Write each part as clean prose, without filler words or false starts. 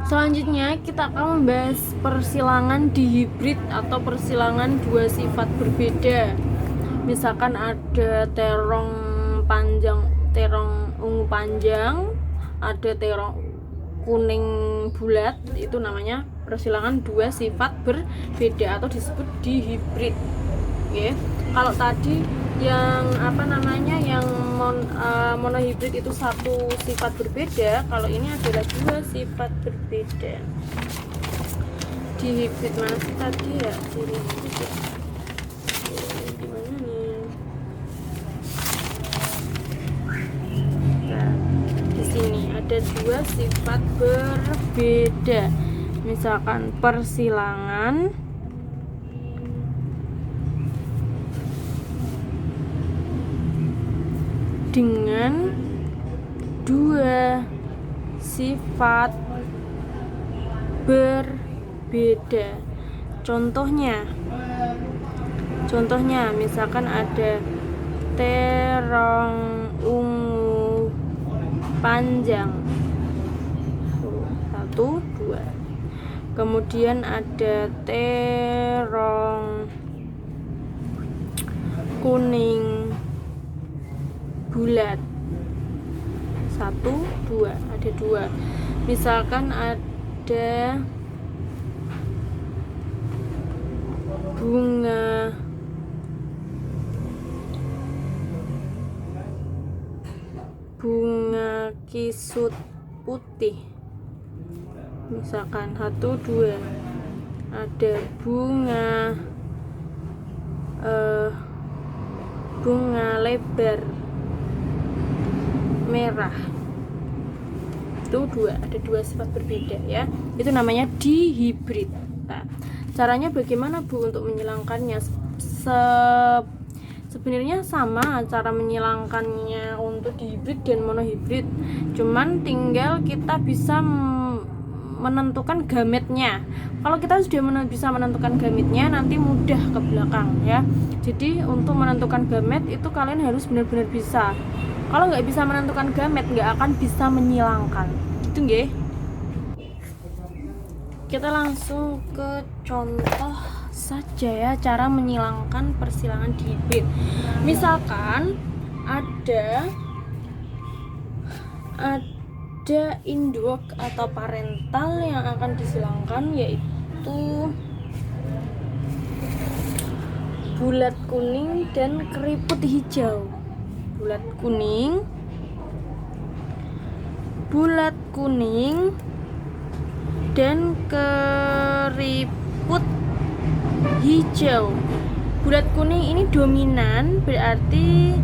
Selanjutnya kita akan membahas persilangan dihibrid atau persilangan dua sifat berbeda. Misalkan ada terong ungu panjang, ada terong kuning bulat, itu namanya persilangan dua sifat berbeda atau disebut dihibrid. Oke. Kalau tadi yang monohibrid itu satu sifat berbeda, kalau ini adalah dua sifat berbeda. Dihibrid mana sih tadi ya? Dihibrid ya. Gimana nih? Nah, di sini ada dua sifat berbeda. Misalkan persilangan dengan dua sifat berbeda. Contohnya misalkan ada terong ungu panjang, 1, 2. Kemudian ada terong kuning bulat, 1, 2, ada 2. Misalkan ada bunga kisut putih, misalkan 1, 2. Ada bunga lebar merah, itu 2, ada 2 sifat berbeda ya. Itu namanya dihibrid. Nah, caranya bagaimana Bu untuk menyilangkannya? Sebenarnya sama cara menyilangkannya untuk dihibrid dan monohibrid, cuman tinggal kita bisa menentukan gametnya. Kalau kita sudah bisa menentukan gametnya, nanti mudah ke belakang ya. Jadi untuk menentukan gamet itu kalian harus benar-benar bisa. Kalau nggak bisa menentukan gamet, nggak akan bisa menyilangkan. Gitu nggih. Kita langsung ke contoh saja ya, cara menyilangkan persilangan dihibrid. Misalkan ada induk atau parental yang akan disilangkan, yaitu bulat kuning dan keriput hijau. Bulat kuning dan keriput hijau. Bulat kuning ini dominan, berarti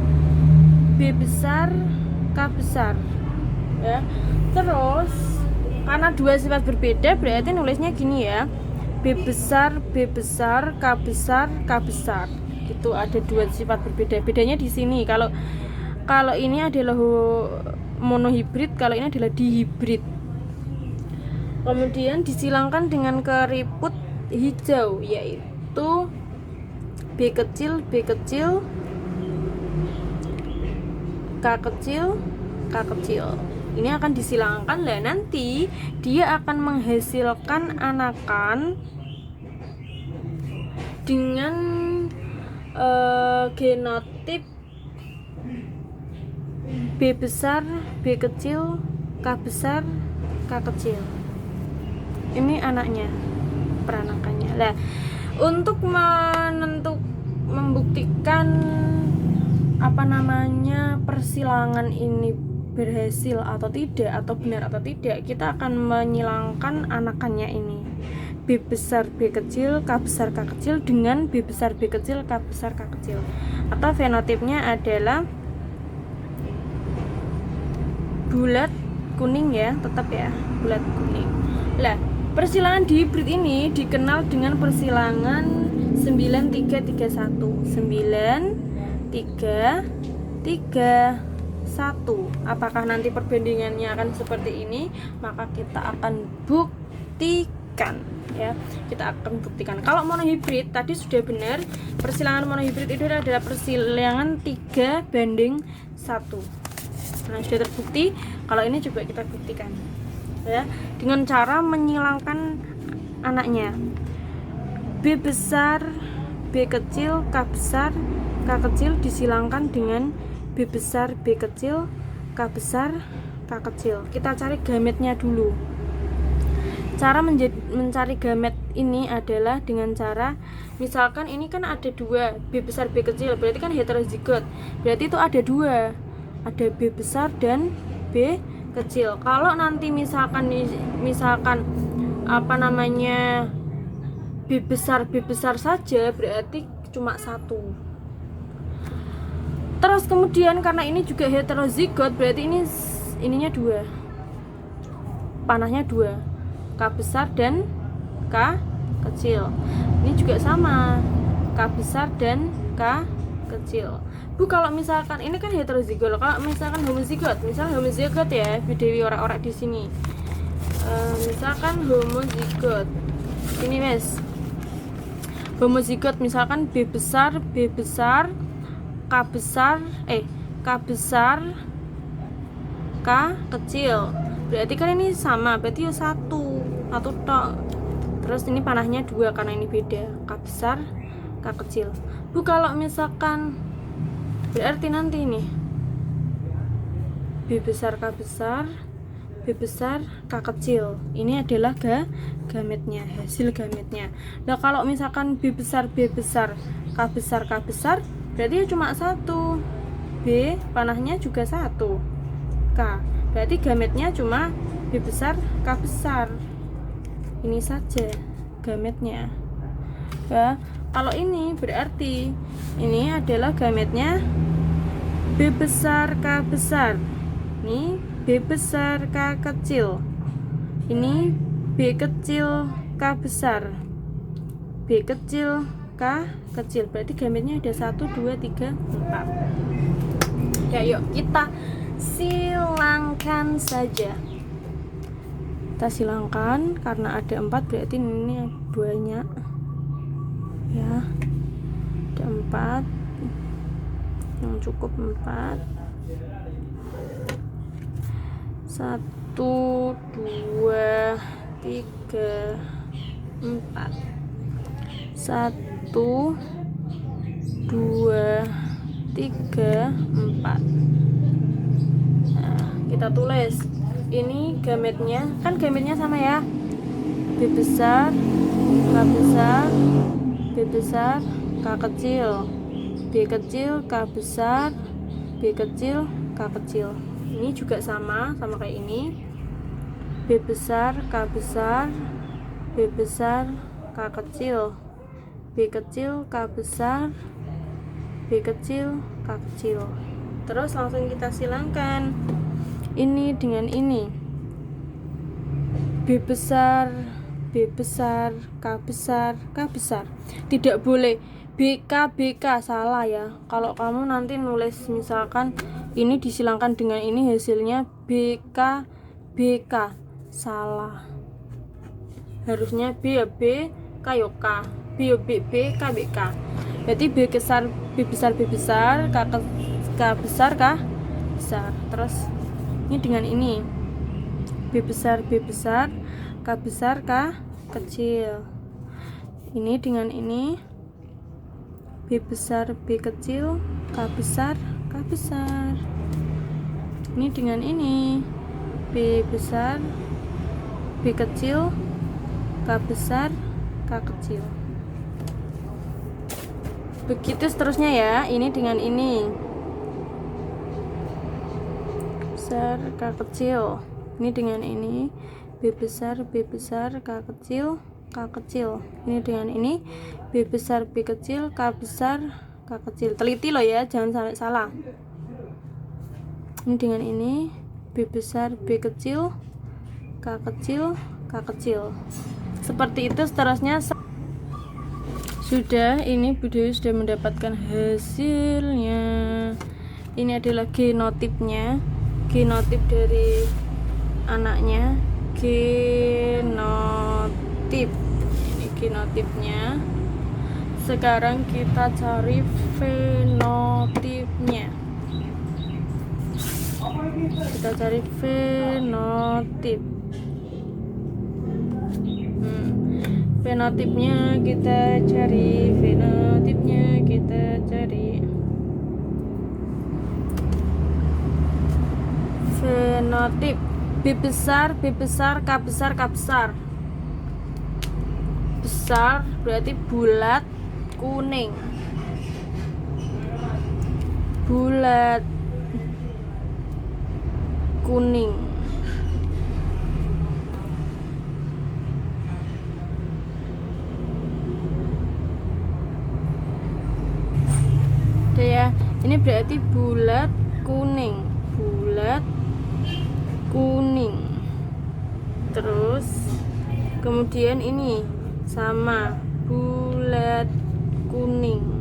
B besar K besar ya. Terus karena dua sifat berbeda, berarti nulisnya gini ya, B besar K besar K besar. Itu ada dua sifat berbeda. Bedanya di sini, kalau ini adalah monohibrid, kalau ini adalah dihibrid. Kemudian disilangkan dengan keriput hijau, yaitu B kecil K kecil. Ini akan disilangkan lah, nanti dia akan menghasilkan anakan dengan genotip B besar B kecil K besar K kecil. Ini anaknya, peranakannya lah. Untuk membuktikan persilangan ini berhasil atau tidak, atau benar atau tidak, kita akan menyilangkan anakannya ini, B besar B kecil K besar K kecil dengan B besar B kecil K besar K kecil, atau fenotipnya adalah bulat kuning ya, tetap ya, bulat kuning. Lah, persilangan dihibrid ini dikenal dengan persilangan 9331. 9331. Apakah nanti perbandingannya akan seperti ini? Maka kita akan buktikan ya. Kita akan buktikan. Kalau monohibrid tadi sudah benar, persilangan monohibrid itu adalah persilangan 3:1. Nah, sudah terbukti. Kalau ini coba kita buktikan. ya, dengan cara menyilangkan anaknya. B besar, B kecil, K besar, K kecil disilangkan dengan B besar, B kecil, K besar, K kecil. Kita cari gametnya dulu. Cara mencari gamet ini adalah dengan cara, misalkan ini kan ada dua, B besar B kecil, berarti kan heterozigot, berarti itu ada dua, ada B besar dan B kecil. Kalau nanti misalkan apa namanya B besar saja, berarti cuma satu. Terus kemudian karena ini juga heterozigot, berarti ininya dua, panahnya dua, K besar dan K kecil. Ini juga sama, K besar dan K kecil. Bu, kalau misalkan ini kan heterozigot, kalau misalkan homozigot, ya, Dewi orang-orang di sini. Misalkan homozigot. Ini Mas. Homozigot misalkan B besar, K besar, K kecil. Berarti kan ini sama, berarti ya satu tok. Terus ini panahnya dua karena ini beda, K besar, K kecil. Bu, kalau misalkan berarti nanti ini B besar, K besar, B besar, K kecil. Ini adalah gametnya, hasil gametnya. Nah, kalau misalkan B besar, K besar, berarti ya cuma satu. B panahnya juga satu. K. Berarti gametnya cuma B besar, K besar. Ini saja gametnya. Ya, kalau ini berarti ini adalah gametnya B besar, K besar. Ini B besar, K kecil. Ini B kecil, K besar. B kecil, K kecil. Berarti gametnya ada 1, 2, 3, 4. Ya, yuk kita silangkan saja. Kita silangkan karena ada 4, berarti ini banyak. Ya. Ada 4. Yang cukup 4. 1, 2, 3, 4. 1, 2, 3, 4. Nah, kita tulis. Ini gametnya, kan gametnya sama ya. B besar, K besar, B besar, K kecil. B kecil, K besar, B kecil, K kecil. Ini juga sama kayak ini. B besar, K besar, B besar, K kecil. B kecil, K besar, B kecil, K kecil. Terus langsung kita silangkan ini dengan ini. B besar, B besar, K besar, K besar. Tidak boleh BK, salah ya. Kalau kamu nanti nulis misalkan ini disilangkan dengan ini, hasilnya BK, salah. Harusnya B ya B, K ya K. B ya B, K, BK. Berarti B besar, K besar, K besar. Terus ini dengan ini B besar, K besar, K kecil. Ini dengan ini B besar, B kecil, K besar, K besar. Ini dengan ini B besar, B kecil, K besar, K kecil. Begitu seterusnya ya. Ini dengan ini besar, K kecil. Ini dengan ini B besar, K kecil, K kecil. Ini dengan ini B besar, B kecil, K besar, K kecil. Teliti loh ya, jangan sampai salah. Ini dengan ini B besar, B kecil, K kecil, K kecil. Seperti itu seterusnya. Sudah, ini Bu Dewi sudah mendapatkan hasilnya. Ini adalah genotipnya, genotip dari anaknya, genotip. Ini genotipnya. Sekarang kita cari fenotipnya. Kita cari fenotip. Fenotipnya kita cari, fenotip B besar, B besar, K besar, K besar. Besar berarti bulat, kuning. Bulat, kuning. Oke ya, ini berarti bulat, kuning. Bulat, kuning. Terus kemudian ini sama, bulat, kuning.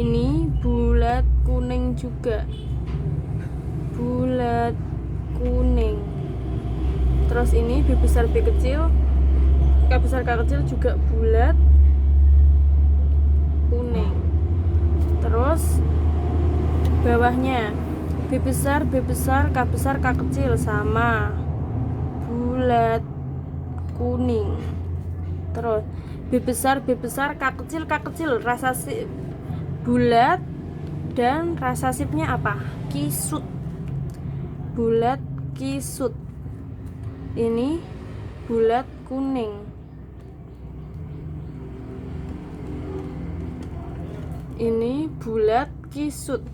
Ini bulat, kuning juga. Bulat, kuning. Terus ini B besar, B kecil, K besar, K kecil juga bulat, kuning. Terus bawahnya B besar, B besar, K besar, K kecil sama, bulat, kuning. Terus B besar, B besar, K kecil, rasa sip bulat dan rasa sipnya apa? Kisut. Bulat, kisut. Ini bulat, kuning. Ini bulat, kisut.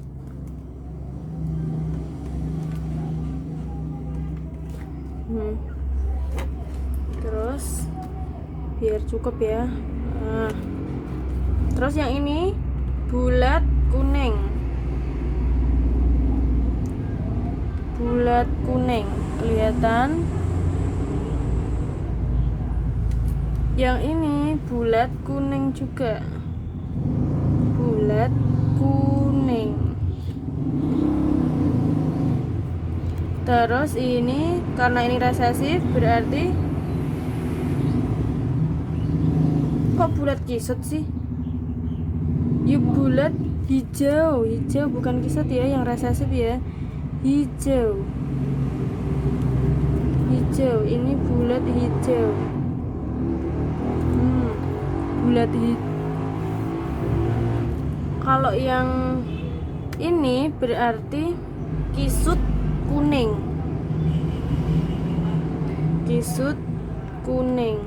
Terus biar cukup ya. Terus yang ini bulat, kuning. Bulat, kuning. Kelihatan? Yang ini bulat, kuning juga. Bulat, kuning. Terus ini karena ini resesif berarti kok bulat kisut sih? Ya bulat hijau, hijau bukan kisut ya, yang resesif ya. Hijau. Hijau, ini bulat hijau. Bulat hijau. Kalau yang ini berarti kisut kuning. Kisut kuning.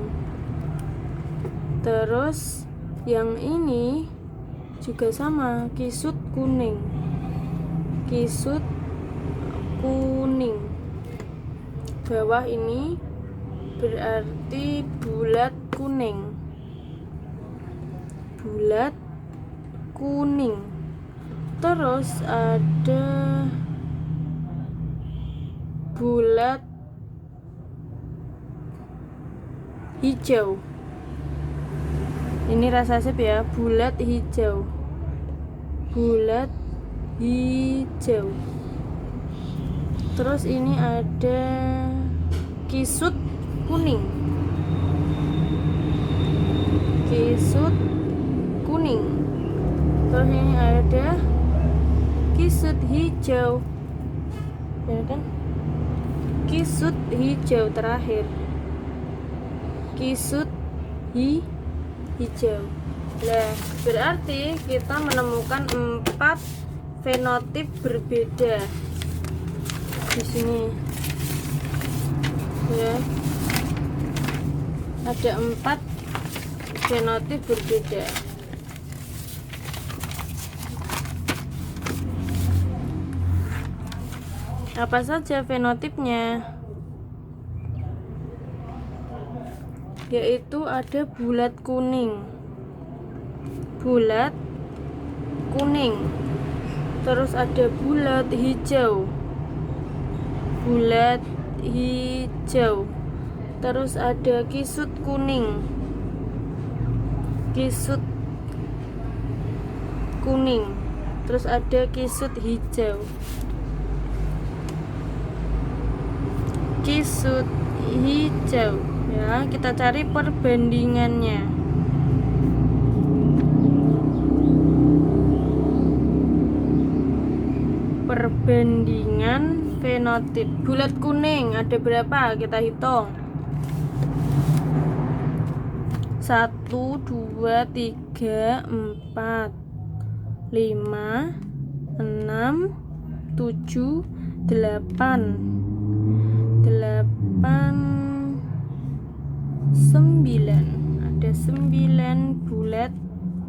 Terus yang ini juga sama, kisut kuning. Kisut kuning. Bawah ini berarti bulat kuning. Bulat kuning. Terus ada bulat hijau. Ini resesif ya, bulat hijau. Bulat hijau. Terus ini ada kisut kuning. Kisut kuning. Terus ini ada kisut hijau. Ya kan? Kisut hijau terakhir. Kisut hijau. Nah, berarti kita menemukan 4 fenotip berbeda di sini. Ya. Ada 4 fenotip berbeda. Apa saja fenotipnya? Yaitu ada bulat kuning, bulat kuning, terus ada bulat hijau, bulat hijau, terus ada kisut kuning, kisut kuning, terus ada kisut hijau, kisut hijau. Ya, kita cari perbandingannya. Perbandingan fenotip bulat kuning ada berapa? Kita hitung. 1, 2, 3, 4, 5, 6, 7, 8, 9. Ada 9 bulat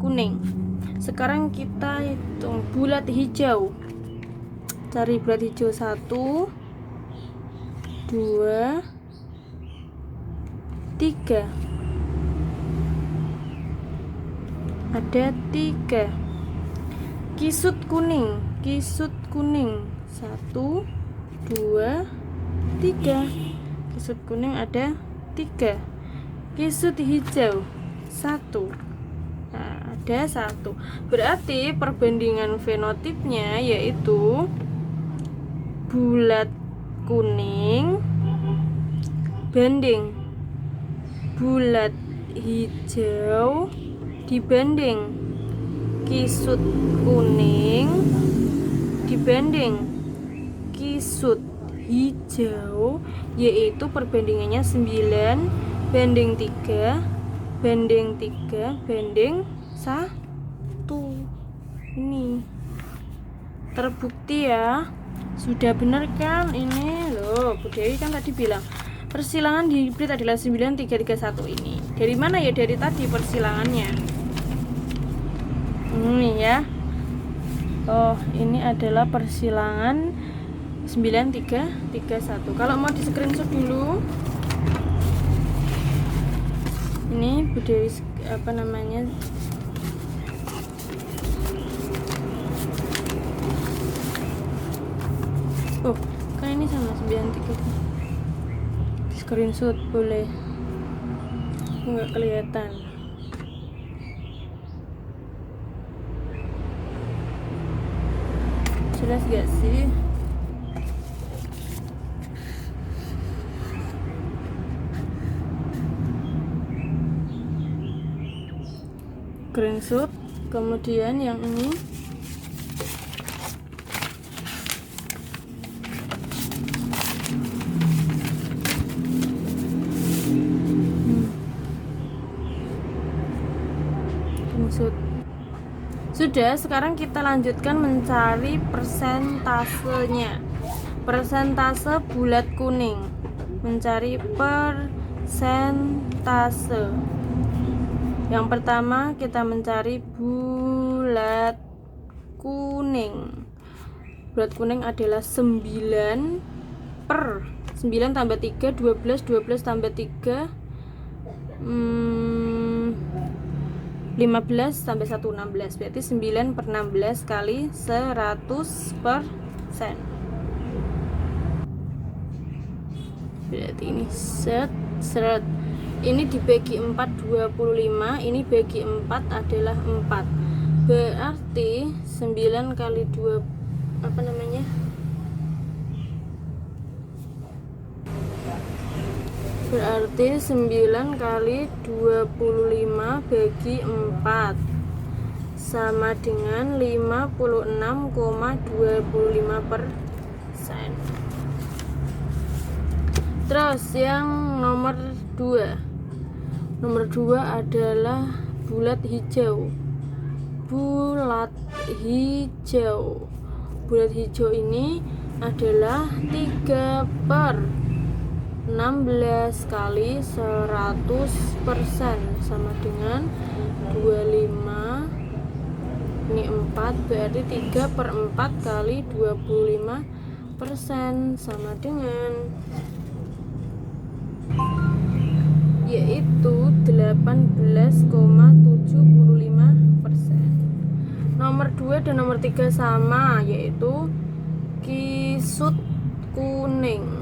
kuning. Sekarang kita hitung bulat hijau. Cari bulat hijau. 1, 2, 3. Ada 3. Kisut kuning. 1, 2, 3. Kisut kuning ada 3. Kisut hijau 1. Nah, ada 1. Berarti perbandingan fenotipnya yaitu bulat kuning banding bulat hijau dibanding kisut kuning dibanding kisut hijau, yaitu perbandingannya 9 banding 3 banding 3 banding 1. Ini terbukti ya. Sudah benar kan? Ini loh, Bu Dewi kan tadi bilang persilangan hibrid adalah 9331 ini. Dari mana ya? Dari tadi persilangannya. Ini ya. Oh, ini adalah persilangan 9331. Kalau mau di screenshot dulu. Ini Bu Dewi apa namanya? Oh, kan ini sama 93. Screenshot boleh. Enggak kelihatan. Jelas gak sih? Screenshot. Kemudian yang ini sudah. Sekarang kita lanjutkan mencari persentasenya. Persentase bulat kuning. Mencari persentase. Yang pertama kita mencari bulat kuning. Bulat kuning adalah 9 per 9 tambah 3 12, 12 tambah 3 15 sampai 1 16. Berarti 9 per 16 kali 100%. Berarti ini seret. Ini dibagi 4 25. Ini bagi 4 adalah 4. Berarti 9 kali 2 apa namanya? Berarti 9 kali 25 bagi 4 sama dengan 56,25%. Terus yang nomor 2. Nomor 2 adalah bulat hijau. Bulat hijau. Bulat hijau ini adalah 3 per 16 kali 100% sama dengan 25. Ini 4, berarti 3 per 4 kali 25% sama dengan yaitu 18,75%. Nomor 2 dan nomor 3 sama, yaitu kisut kuning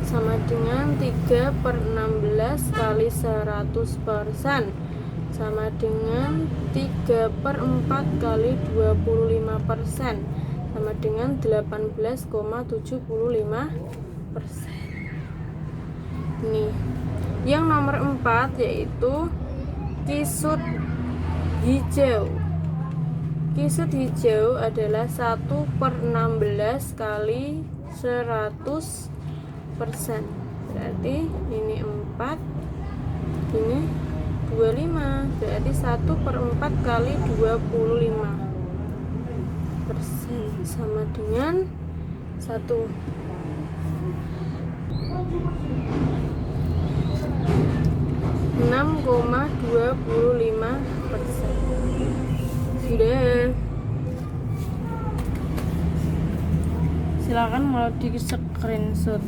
sama dengan 3 per 16 kali 100% sama dengan 3 per 4 kali 25% sama dengan 18,75%. Nih, yang nomor 4 yaitu kisut hijau. Kisut hijau adalah 1 per 16 kali 100%. berarti ini 4, ini 25, berarti 1/4 kali 25% sama dengan 6,25%. Sudah. Silakan mau di screenshot.